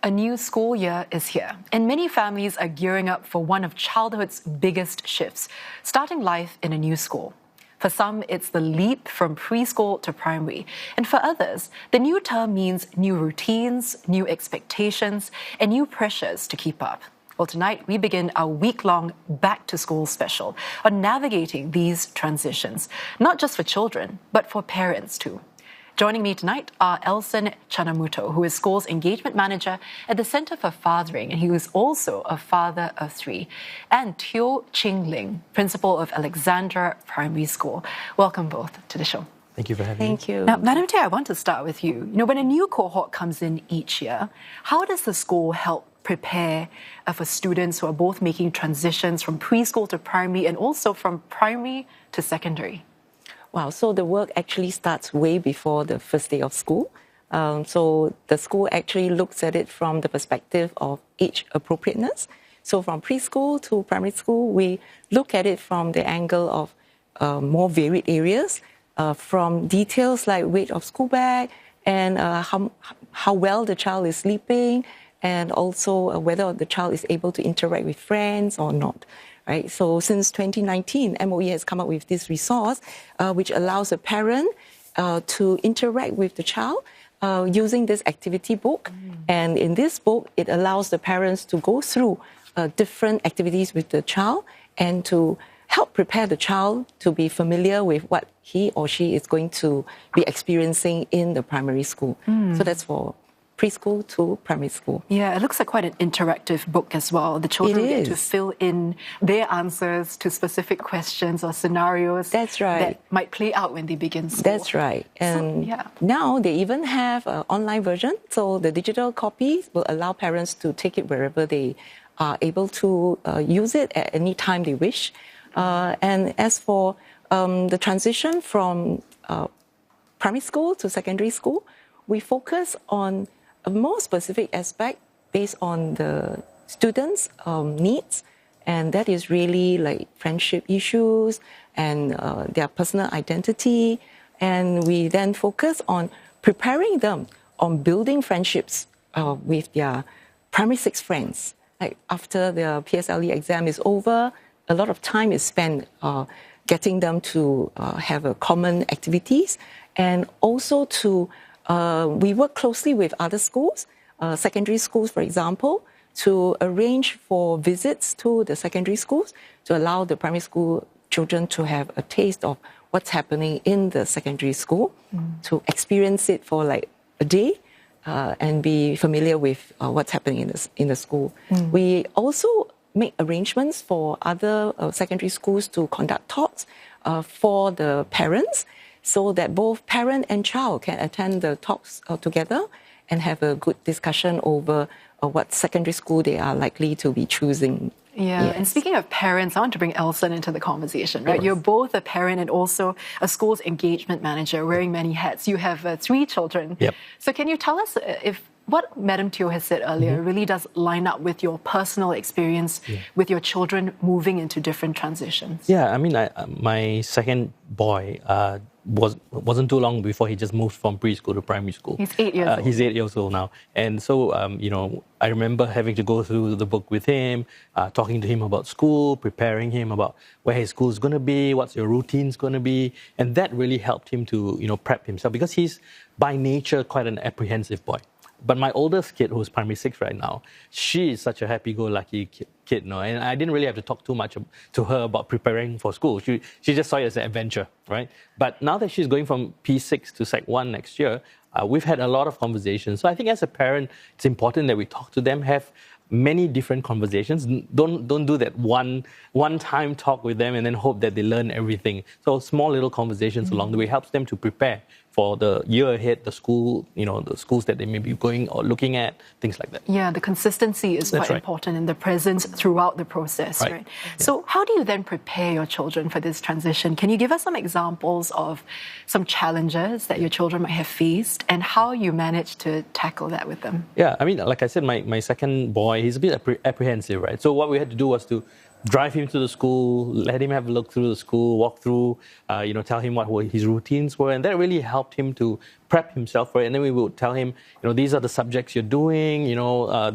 A new school year is here, and many families are gearing up for one of childhood's biggest shifts, starting life in a new school. For some, it's the leap from preschool to primary, and for others, the new term means new routines, new expectations, and new pressures to keep up. Well, tonight we begin our week-long Back to School special on navigating these transitions, not just for children, but for parents too. Joining me tonight are Alsen Chanamuto, who is school's engagement manager at the Centre for Fathering, and he is also a father of three, and Teo Ching Ling, principal of Alexandra Primary School. Welcome both to the show. Thank you for having me. Thank you. Now, Madam Teo, I want to start with you. When a new cohort comes in each year, how does the school help prepare for students who are both making transitions from preschool to primary and also from primary to secondary? Wow, so the work actually starts way before the first day of school. So the school actually looks at it from the perspective of age appropriateness. So from preschool to primary school, we look at it from the angle of more varied areas, from details like weight of school bag and how well the child is sleeping, and also whether the child is able to interact with friends or not. Right? So since 2019, MOE has come up with this resource which allows a parent to interact with the child using this activity book. And in this book, it allows the parents to go through different activities with the child and to help prepare the child to be familiar with what he or she is going to be experiencing in the primary school. So that's for preschool to primary school. Yeah, it looks like quite an interactive book as well. The children get to fill in their answers to specific questions or scenarios. That's right. That might play out when they begin school. That's right. And now they even have an online version. So the digital copies will allow parents to take it wherever they are able to use it at any time they wish. And as for the transition from primary school to secondary school, we focus on a more specific aspect based on the students' needs, and that is really like friendship issues and their personal identity. And we then focus on preparing them on building friendships with their primary six friends. Like after their PSLE exam is over, a lot of time is spent getting them to have a common activities, and also to we work closely with other schools, secondary schools, for example, to arrange for visits to the secondary schools to allow the primary school children to have a taste of what's happening in the secondary school, to experience it for like a day and be familiar with what's happening in the school. We also make arrangements for other secondary schools to conduct talks for the parents, so that both parent and child can attend the talks together and have a good discussion over what secondary school they are likely to be choosing. Yeah, and speaking of parents, I want to bring Alsen into the conversation, right? You're both a parent and also a school's engagement manager, wearing many hats. You have three children. Yep. So can you tell us if what Madam Teo has said earlier really does line up with your personal experience with your children moving into different transitions? Yeah, I mean, my second boy wasn't too long before he just moved from preschool to primary school. He's 8 years old. He's 8 years old now. And so, I remember having to go through the book with him, talking to him about school, preparing him about where his school's going to be, what's your routine's going to be. And that really helped him to, prep himself, because he's by nature quite an apprehensive boy. But my oldest kid, who's primary 6 right now, she is such a happy-go-lucky kid, and I didn't really have to talk too much to her about preparing for school. She just saw it as an adventure, right? But now that she's going from P6 to Sec 1 next year, we've had a lot of conversations. So I think as a parent, it's important that we talk to them, have many different conversations. Don't do that one-time talk with them and then hope that they learn everything. So small little conversations along the way helps them to prepare for the year ahead, the school, the schools that they may be going or looking at, things like that. Yeah, the consistency is quite important in the presence throughout the process, right? So how do you then prepare your children for this transition? Can you give us some examples of some challenges that your children might have faced and how you managed to tackle that with them? Yeah, I mean, like I said, my second boy, he's a bit apprehensive, right? So what we had to do was to drive him to the school, let him have a look through the school, walk through, tell him what his routines were. And that really helped him to prep himself for it, and then we would tell him, these are the subjects you're doing,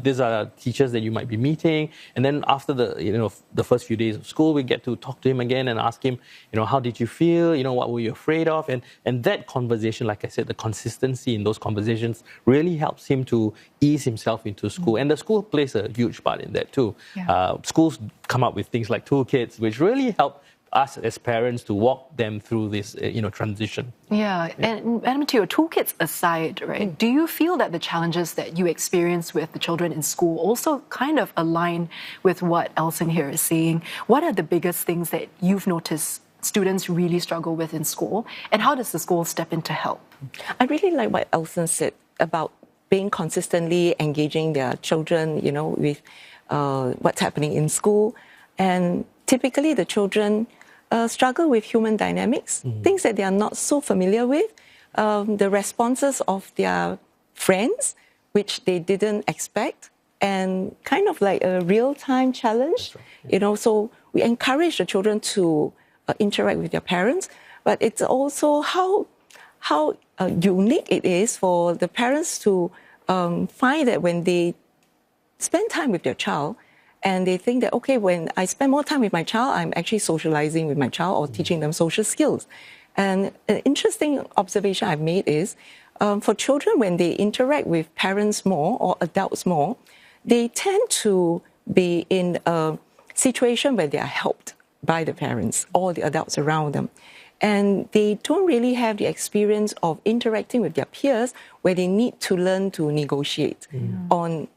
these are teachers that you might be meeting, and then after the first few days of school, we get to talk to him again and ask him, how did you feel, what were you afraid of, and that conversation, like I said, the consistency in those conversations really helps him to ease himself into school, and the school plays a huge part in that too. Yeah. Schools come up with things like toolkits, which really help us as parents to walk them through this, transition. Yeah, and Madam Teo, toolkits aside, right, do you feel that the challenges that you experience with the children in school also kind of align with what Alsen here is saying? What are the biggest things that you've noticed students really struggle with in school, and how does the school step in to help? I really like what Alsen said about being consistently engaging their children, with what's happening in school. And typically the children struggle with human dynamics, things that they are not so familiar with, the responses of their friends, which they didn't expect, and kind of like a real-time challenge. Right. So we encourage the children to interact with their parents, but it's also how unique it is for the parents to find that when they spend time with their child, and they think that, okay, when I spend more time with my child, I'm actually socializing with my child or teaching them social skills. And an interesting observation I've made is, for children, when they interact with parents more or adults more, they tend to be in a situation where they are helped by the parents or the adults around them. And they don't really have the experience of interacting with their peers where they need to learn to negotiate on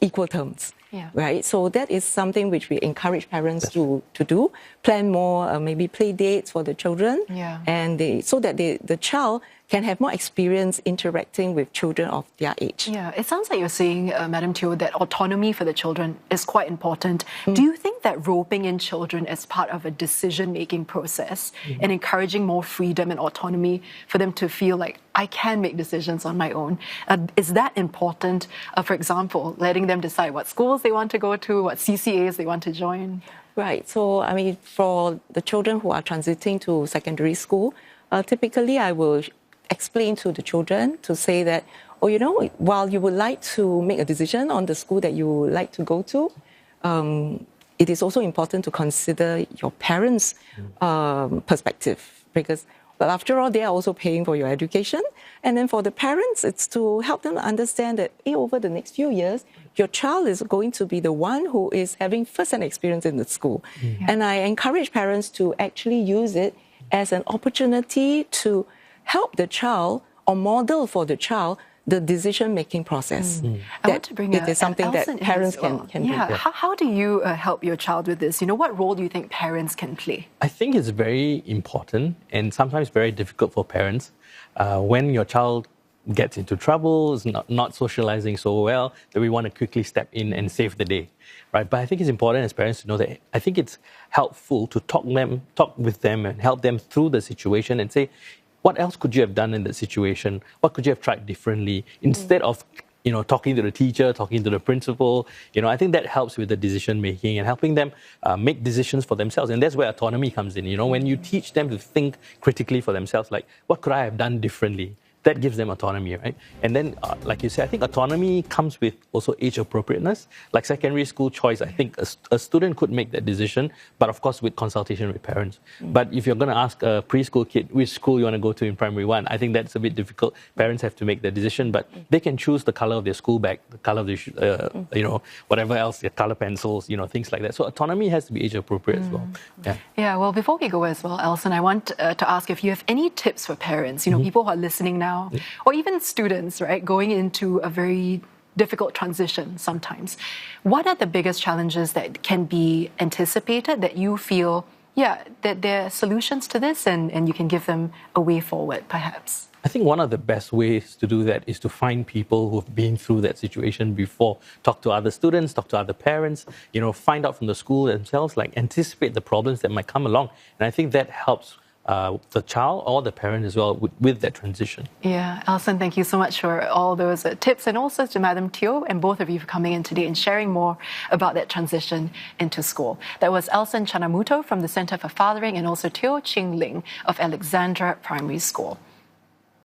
equal terms. Yeah. Right? So that is something which we encourage parents to do. Plan more, maybe play dates for the children. Yeah. And so that the child can have more experience interacting with children of their age. Yeah, it sounds like you're saying, Madam Teo, that autonomy for the children is quite important. Do you think that roping in children as part of a decision-making process and encouraging more freedom and autonomy for them to feel like, I can make decisions on my own, is that important? For example, letting them decide what schools they want to go to, what CCAs they want to join? Right. So, for the children who are transiting to secondary school, typically I will explain to the children to say that, while you would like to make a decision on the school that you would like to go to, it is also important to consider your parents' perspective, because, well, after all, they are also paying for your education. And then for the parents, it's to help them understand that over the next few years, your child is going to be the one who is having first-hand experience in the school. And I encourage parents to actually use it as an opportunity to help the child or model for the child the decision-making process. I want to bring it is something that Alsen parents well. can do. How do you help your child with this? What role do you think parents can play? I think it's very important and sometimes very difficult for parents when your child gets into trouble, is not socializing so well, that we want to quickly step in and save the day, right? But I think it's important as parents to know that I think it's helpful to talk with them and help them through the situation and say, what else could you have done in that situation? What could you have tried differently? Instead of, talking to the teacher, talking to the principal, I think that helps with the decision making and helping them make decisions for themselves. And that's where autonomy comes in. When you teach them to think critically for themselves, like, what could I have done differently? That gives them autonomy, right? And then, like you said, I think autonomy comes with also age appropriateness. Like secondary school choice, I think a student could make that decision, but of course with consultation with parents. But if you're going to ask a preschool kid which school you want to go to in primary one, I think that's a bit difficult. Parents have to make the decision, but they can choose the color of their school bag, the color of their, whatever else, their color pencils, things like that. So autonomy has to be age appropriate as well. Yeah, well, before we go as well, Alsen, I want to ask if you have any tips for parents, people who are listening now, or even students, right, going into a very difficult transition sometimes. What are the biggest challenges that can be anticipated that you feel, that there are solutions to this and you can give them a way forward, perhaps? I think one of the best ways to do that is to find people who've been through that situation before. Talk to other students, talk to other parents, find out from the school themselves, like anticipate the problems that might come along. And I think that helps the child or the parent as well with that transition. Yeah, Alsen, thank you so much for all those tips, and also to Madam Teo and both of you for coming in today and sharing more about that transition into school. That was Alsen Chanamuto from the Centre for Fathering and also Teo Ching Ling of Alexandra Primary School.